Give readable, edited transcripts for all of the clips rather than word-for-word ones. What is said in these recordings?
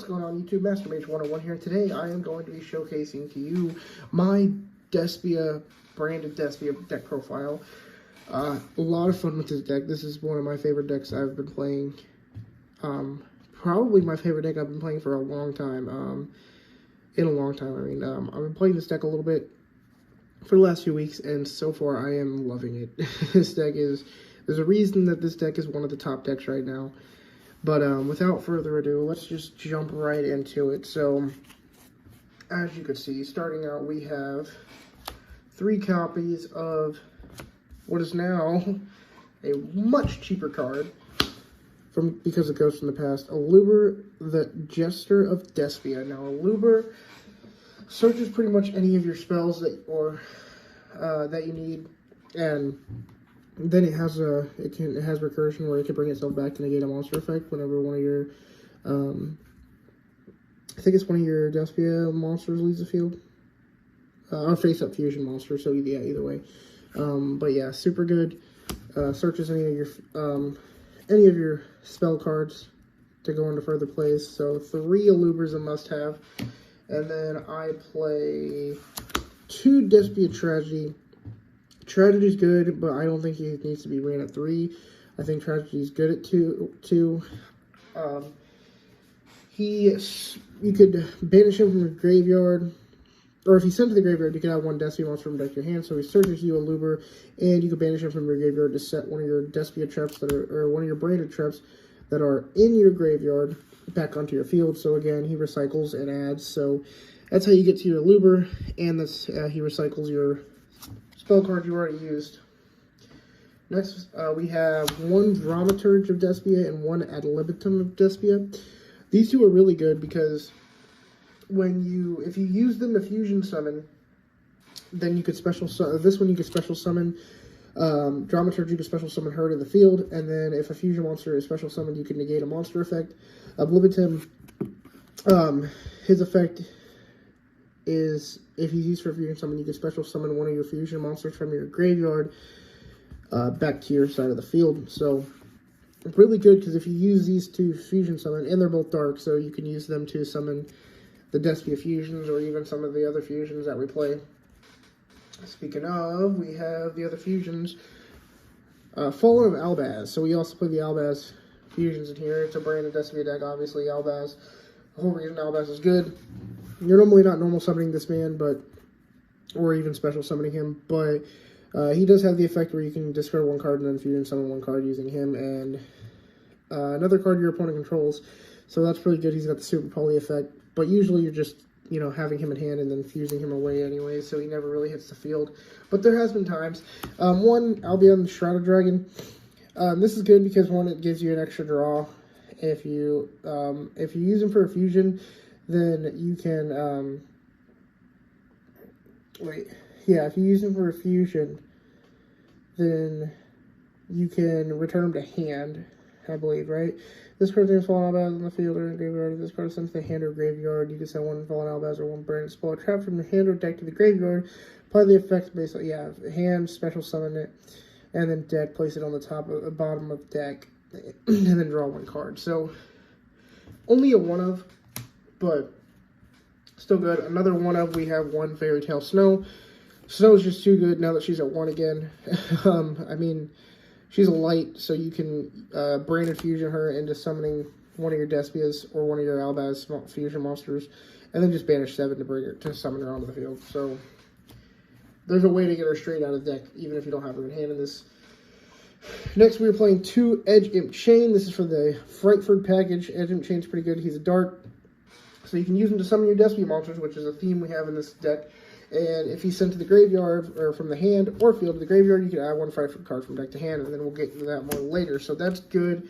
What's going on YouTube? Master Mage 101 here. Today I am going to be showcasing to you my Despia, branded Despia deck profile. A lot of fun with this deck. This is one of my favorite decks I've been playing. Probably my favorite deck I've been playing for a long time. In a long time, I mean. I've been playing this deck a little bit for the last few weeks, and so far I am loving it. This deck is... There's a reason that this deck is one of the top decks right now. But without further ado, let's just jump right into it. So, as you can see, starting out, we have 3 copies of what is now a much cheaper card because it goes from the past. Aluber, the Jester of Despia. Now, Aluber searches pretty much any of your spells that you need, and then it has recursion where it can bring itself back to negate a monster effect whenever one of your I think it's one of your Despia monsters leaves the field. Or face up fusion monster, so yeah, either way. But yeah, super good. Searches any of your spell cards to go into further plays. So 3 Alubers a must have. And then I play 2 Despia Tragedy. Tragedy's good, but I don't think he needs to be ran at 3. I think Tragedy's good at 2. You could banish him from your graveyard, or if he's sent to the graveyard, you can have 1 Despia monster from deck to your hand. So he searches you a Luber, and you can banish him from your graveyard to set one of your Despia traps or one of your branded traps that are in your graveyard back onto your field. So again, he recycles and adds. So that's how you get to your Luber, and that's he recycles your spell card you already used. Next, we have 1 Dramaturge of Despia and 1 Ad Libitum of Despia. These 2 are really good because if you use them to fusion summon, then you could special summon this one. You could special summon Dramaturge. You could special summon her to the field, and then if a fusion monster is special summoned, you can negate a monster effect. Ad Libitum, his effect is if he's used for fusion summon, you can special summon one of your fusion monsters from your graveyard back to your side of the field. So really good because if you use these 2 fusion summon, and they're both dark, so you can use them to summon the Despia fusions or even some of the other fusions that we play. Speaking of, we have the other fusions. Fallen of Albaz. So we also play the Albaz fusions in here. It's a branded Despia deck, obviously. Albaz. The whole reason Albaz is good. You're normally not normal summoning this man, or even special summoning him, but he does have the effect where you can discard 1 card and then fusion summon 1 card using him and another card your opponent controls. So that's pretty good. He's got the super poly effect, but usually you're just, having him in hand and then fusing him away anyway, so he never really hits the field. But there has been times. 1, I'll be on the Shroud of Dragon. This is good because 1, it gives you an extra draw. If you use him for a fusion, then you can, if you use him for a fusion, then you can return him to hand, I believe, right? This card's name is Fallen Albaz in the field or in the graveyard. If this card is sent to the hand or graveyard, you can send 1 Fallen Albaz or 1 branded spell trap from your hand or deck to the graveyard. Apply the effect basically, hand, special summon it, and then deck, place it on the top of the bottom of deck, and then draw 1 card. So, only a 1 of, but still good. Another 1 of, we have 1 Fairy Tale Snow. Snow is just too good now that she's at 1 again. I mean, she's a light, so you can branded fusion her into summoning one of your Despias or one of your Albaz fusion monsters, and then just banish 7 to summon her onto the field. So there's a way to get her straight out of the deck, even if you don't have her in hand in this. Next, we are playing 2 Edge Imp Chain. This is for the Frightford package. Edge Imp Chain's pretty good. He's a dark, so you can use him to summon your Despia monsters, which is a theme we have in this deck. And if he's sent to the graveyard, or from the hand or field to the graveyard, you can add 1 Frightford card from deck to hand, and then we'll get into that more later. So that's good,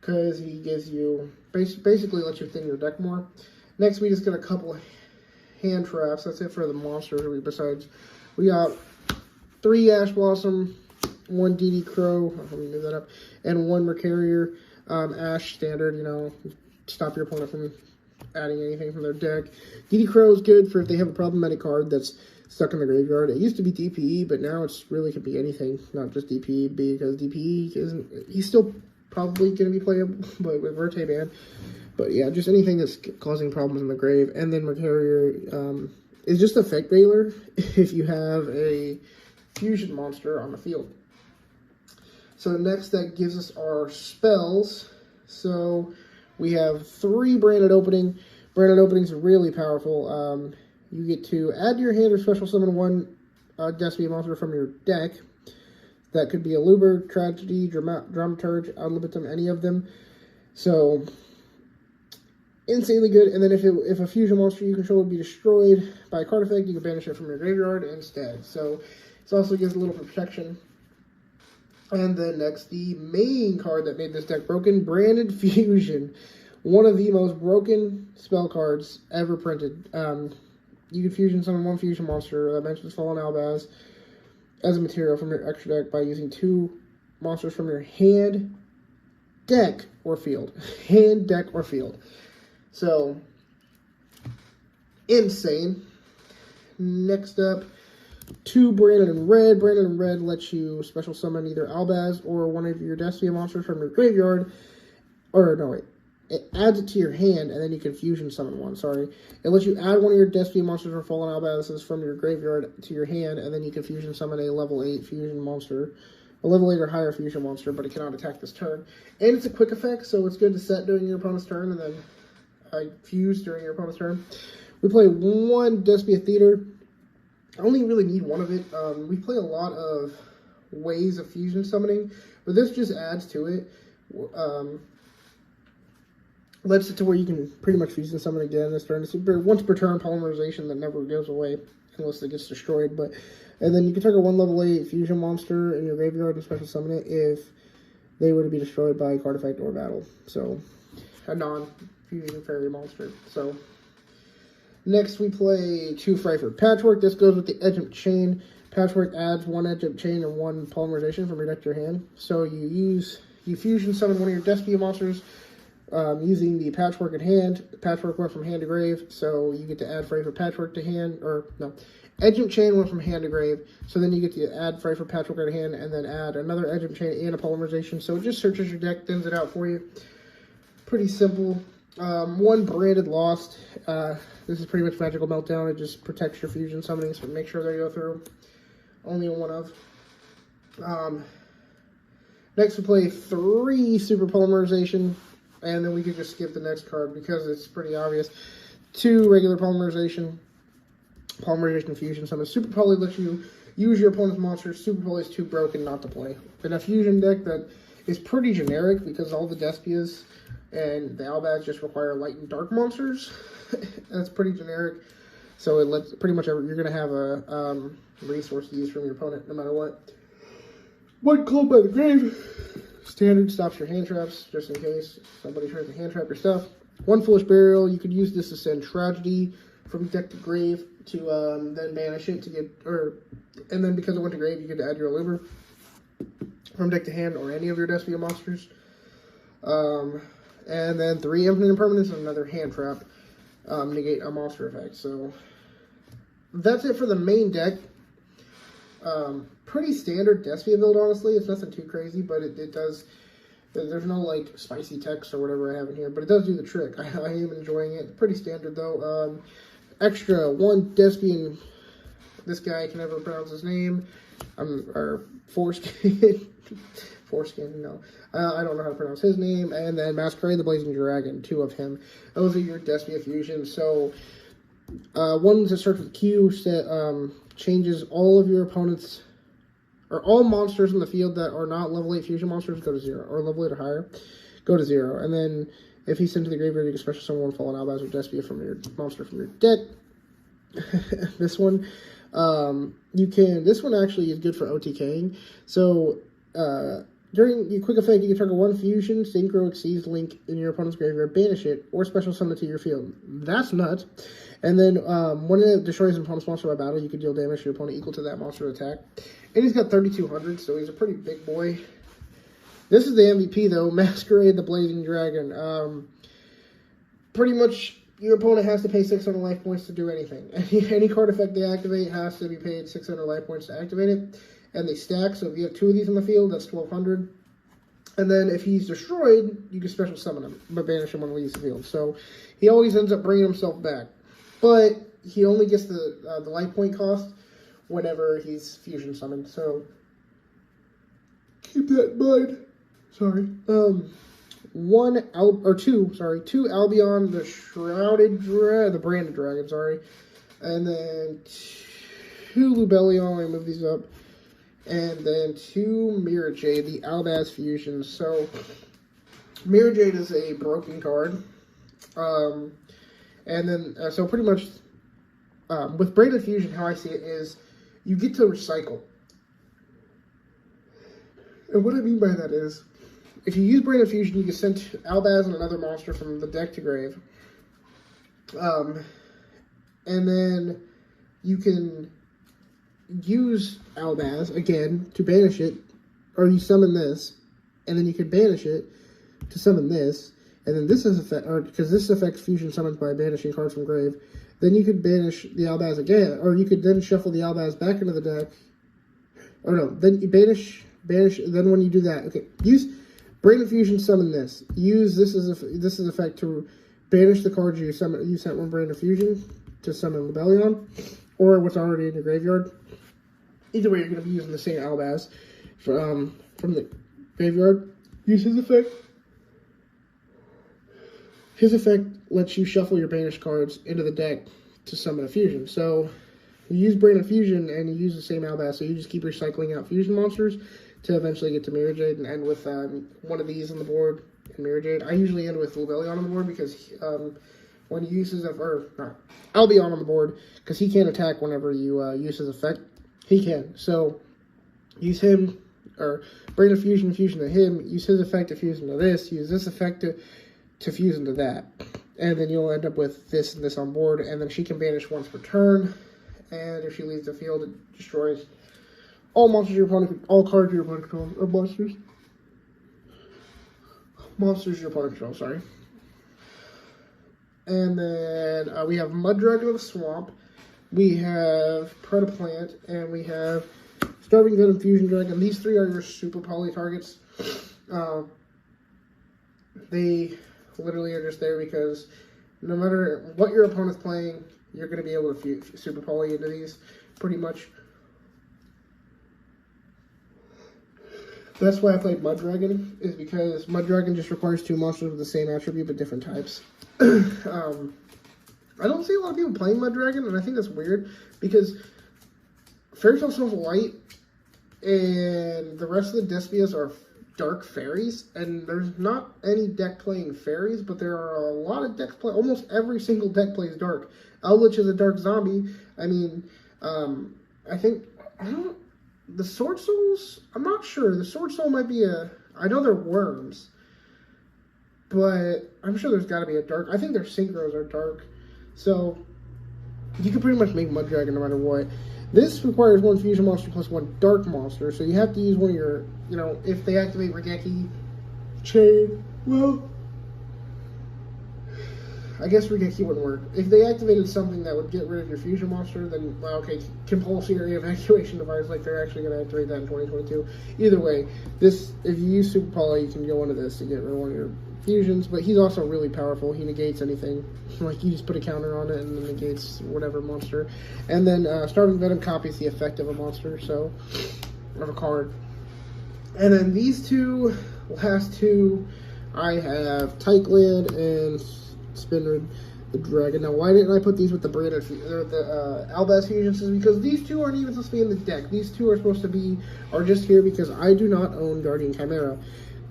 because he gives you, basically lets you thin your deck more. Next, we just get a couple hand traps. That's it for the monsters. We got 3 Ash Blossom, 1 DD Crow, let me move that up, and 1 Mercarier. Ash standard, stop your opponent from adding anything from their deck. DD Crow is good for if they have a problematic card that's stuck in the graveyard. It used to be DPE, but now it's really could be anything, not just DPE, because DPE he's still probably going to be playable, but with Verte Band. But yeah, just anything that's causing problems in the grave. And then Mercurier is just effect veiler if you have a fusion monster on the field. So next, that gives us our spells. So we have 3 Branded Opening. Branded Openings are really powerful. You get to add to your hand or special summon 1 Despia monster from your deck. That could be a Luber, Tragedy, Dramaturge, Ad Libitum, any of them. So insanely good. And then if a fusion monster you control would be destroyed by a card effect, you can banish it from your graveyard instead. So it also gives a little protection. And then next, the main card that made this deck broken, Braided Fusion. One of the most broken spell cards ever printed. You can fusion summon 1 fusion monster that mentions Fallen Albaz as a material from your extra deck by using 2 monsters from your hand, deck, or field. Hand, deck, or field. So, insane. Next up, 2 Branded in Red. Branded in Red lets you special summon either Albaz or one of your Despia monsters from your graveyard. Or, no, wait. It adds it to your hand, and then you can fusion summon 1, sorry. It lets you add one of your Despia monsters or Fallen Albazes from your graveyard to your hand, and then you can fusion summon a level 8 fusion monster. A level 8 or higher fusion monster, but it cannot attack this turn. And it's a quick effect, so it's good to set during your opponent's turn, and then fuse during your opponent's turn. We play 1 Despia Theater. I only really need 1 of it. We play a lot of ways of fusion summoning, but this just adds to it. Lets it to where you can pretty much fusion summon again this turn. It's once per turn polymerization that never goes away unless it gets destroyed. And then you can target 1 level 8 fusion monster in your graveyard and special summon it if they were to be destroyed by card effect or battle. So a non-fusion fairy monster. So next we play 2 Freyford Patchwork. This goes with the Edge of Chain. Patchwork adds 1 Edge of Chain and 1 polymerization from your deck to your hand. So you fusion summon one of your Despia monsters using the Patchwork in hand. Patchwork went from hand to grave, so you get to add Freyford Patchwork to hand, or no, Edge of Chain went from hand to grave, so then you get to add Freyford Patchwork to hand, and then add another Edge of Chain and a polymerization. So it just searches your deck, thins it out for you. Pretty simple. 1 Branded Lost. This is pretty much Magical Meltdown. It just protects your fusion summonings, so make sure they go through. Only 1 of. Next we play 3 Super Polymerization. And then we could just skip the next card because it's pretty obvious. 2 regular polymerization fusion summon. Super Poly lets you use your opponent's monsters. Super Poly is too broken not to play. In a fusion deck that is pretty generic because all the Despias and the Albaz just require light and dark monsters. That's pretty generic. So it lets pretty much you're going to have a resource to use from your opponent no matter what. 1 Club by the Grave. Standard stops your hand traps, just in case somebody tries to hand trap your stuff. 1 Foolish Burial. You could use this to send Tragedy from deck to grave to then banish it to get, and then because it went to grave, you get to add your Luber from deck to hand or any of your Despia monsters. And then 3 Infinite Impermanence and another hand trap, negate a monster effect. So that's it for the main deck. Pretty standard Despia build, honestly. It's nothing too crazy, but it does. There's no like spicy text or whatever I have in here, but it does do the trick. I am enjoying it. Pretty standard though. Extra 1 Despian. This guy, I can never pronounce his name. Or Foreskin. Foreskin, no. I don't know how to pronounce his name. And then Masquerade the Blazing Dragon, 2 of him. Those are your Despia fusions. So, 1 that starts with Q changes all of your opponent's, or all monsters in the field that are not level 8 fusion monsters go to 0, or level 8 or higher go to 0. And then if he's sent to the graveyard, you can special summon 1 Fallen Albaz or Despia from your monster from your deck. This one, this one actually is good for OTKing. So, during your quick effect, you can target 1 fusion, synchro, exceeds link in your opponent's graveyard, banish it, or special summon it to your field. That's nuts. And then, when it destroys an opponent's monster by battle, you can deal damage to your opponent equal to that monster attack. And he's got 3,200, so he's a pretty big boy. This is the MVP, though, Masquerade the Blazing Dragon. Pretty much, your opponent has to pay 600 life points to do anything. Any card effect they activate has to be paid 600 life points to activate it. And they stack, so if you have 2 of these in the field, that's 1,200. And then if he's destroyed, you can special summon him, but banish him when he leaves the field. So he always ends up bringing himself back. But he only gets the life point cost whenever he's fusion summoned. So keep that in mind. Sorry. Two Albion, the Shrouded Dragon, the Braided Dragon, sorry. And then 2 Lubellion, let me move these up. And then 2 Mirror Jade, the Albaz Fusion. So, Mirror Jade is a broken card. And then, so pretty much, with Braided Fusion, how I see it is, you get to recycle. And what I mean by that is, if you use Braided Fusion, you can send Albaz and another monster from the deck to grave. And then you can use Albaz again to banish it, or you summon this, and then you can banish it to summon this, and then this is effect, or because this affects fusion summons by banishing cards from grave. Then you could banish the Albaz again, or you could then shuffle the Albaz back into the deck. Or no, then you banish. Then when you do that, okay, use Braided Fusion, summon this. Use this as effect to banish the cards you summon. You sent one Braided Fusion to summon Lubellion, or what's already in your graveyard. Either way, you're going to be using the same Albaz from the graveyard. Use his effect. His effect lets you shuffle your banished cards into the deck to summon a fusion. So you use Braided Fusion and you use the same Albaz, so you just keep recycling out fusion monsters to eventually get to Mirror Jade and end with one of these on the board in Mirror Jade. I usually end with Lubellion on the board because when he uses Albion on the board, because he can't attack whenever you use his effect. He can. So use him, or Braided Fusion to him, use his effect to fuse into this, use this effect to fuse into that. And then you'll end up with this and this on board, and then she can banish once per turn, and if she leaves the field, it destroys all monsters your opponent, all cards your opponent controls, or monsters your opponent controls, sorry. And then we have Mud Dragon of the Swamp, we have Predaplant, and we have Starving Venom Fusion Dragon. These 3 are your super poly targets. They literally are just there because no matter what your opponent's playing, you're going to be able to super poly into these, pretty much. That's why I played Mud Dragon, is because Mud Dragon just requires 2 monsters with the same attribute but different types. I don't see a lot of people playing Mud Dragon, and I think that's weird, because Fairy Tale Snow White and the rest of the Despias are dark fairies, and there's not any deck playing fairies, but there are a lot of decks play. Almost every single deck plays dark. Eldritch is a dark zombie. I mean, the Sword Souls, I'm not sure. The Sword Soul might be I know they're worms, but I'm sure there's got to be a dark. I think their synchros are dark. So you can pretty much make Mud Dragon no matter what. This requires 1 fusion monster plus 1 dark monster, so you have to use one of your, if they activate Regeki, Chain, well, I guess Regeki wouldn't work. If they activated something that would get rid of your fusion monster, then, well, okay, compulsory evacuation device, like they're actually going to activate that in 2022. Either way, if you use Super Poly, you can go into this to get rid of one of your fusions, but he's also really powerful. He negates anything. Like, you just put a counter on it and then negates whatever monster. And then Starving Venom copies the effect of a monster, so, of a card. And then these last two, I have Tykeland and Spinrid the Dragon. Now, why didn't I put these with the Braided or the Albaz Fusions? Is because these 2 aren't even supposed to be in the deck. These 2 are just here because I do not own Guardian Chimera.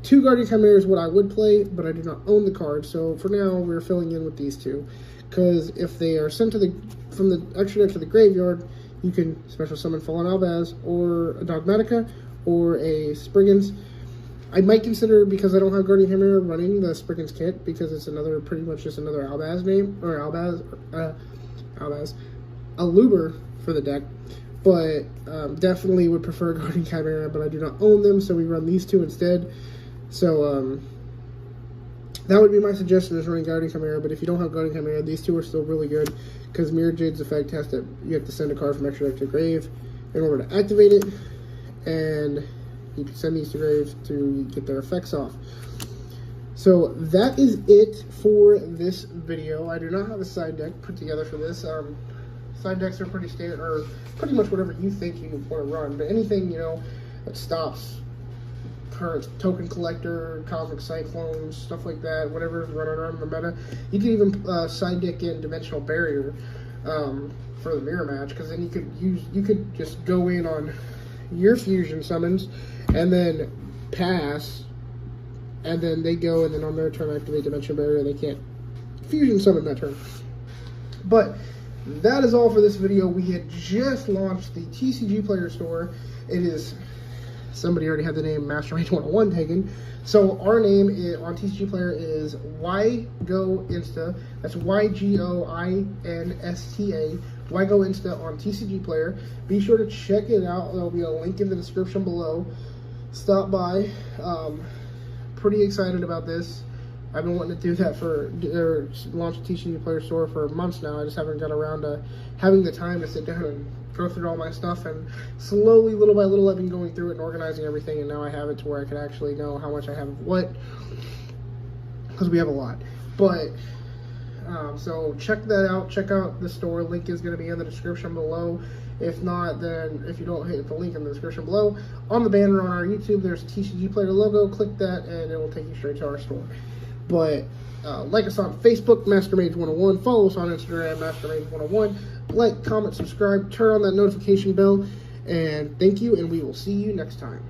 2 Guardian Chimera is what I would play, but I do not own the card, so for now, we're filling in with these 2. Because if they are sent from the extra deck to the graveyard, you can special summon Fallen Albaz, or a Dogmatica, or a Spriggans. I might consider, because I don't have Guardian Chimera, running the Spriggans kit, because it's pretty much just another Albaz name, or a Luber for the deck. But definitely would prefer Guardian Chimera, but I do not own them, so we run these 2 instead. So, that would be my suggestion, is running Guardian Chimera, but if you don't have Guardian Chimera, these 2 are still really good, because Mirror Jade's effect you have to send a card from extra deck to grave in order to activate it, and you can send these to grave to get their effects off. So that is it for this video. I do not have a side deck put together for this. Side decks are pretty standard, or pretty much whatever you think you want to run, but anything, you know, that stops current token collector, cosmic cyclones, stuff like that, whatever's running around the meta. You can even side deck in dimensional barrier for the mirror match, because then you could just go in on your fusion summons and then pass, and then they go, and then on their turn activate dimensional barrier. They can't fusion summon that turn. But that is all for this video. We had just launched the TCG Player Store. It is, somebody already had the name Masquerade 101 taken. So our name on TCG Player is YGoInsta. That's YGoInsta. YGoInsta on TCG Player. Be sure to check it out. There'll be a link in the description below. Stop by. Pretty excited about this. I've been wanting to do that launch a TCG Player Store for months now. I just haven't got around to having the time to sit down and go through all my stuff, and slowly, little by little, I've been going through it and organizing everything, and now I have it to where I can actually know how much I have of what, because we have a lot. But so check that out. Check out the store. Link is going to be in the description below. If not, then if you don't hit the link in the description below, on the banner on our YouTube, there's a TCG Player logo. Click that, and it will take you straight to our store. But like us on Facebook, Masquerade101. Follow us on Instagram, Masquerade101. Like, comment, subscribe, turn on that notification bell. And thank you, and we will see you next time.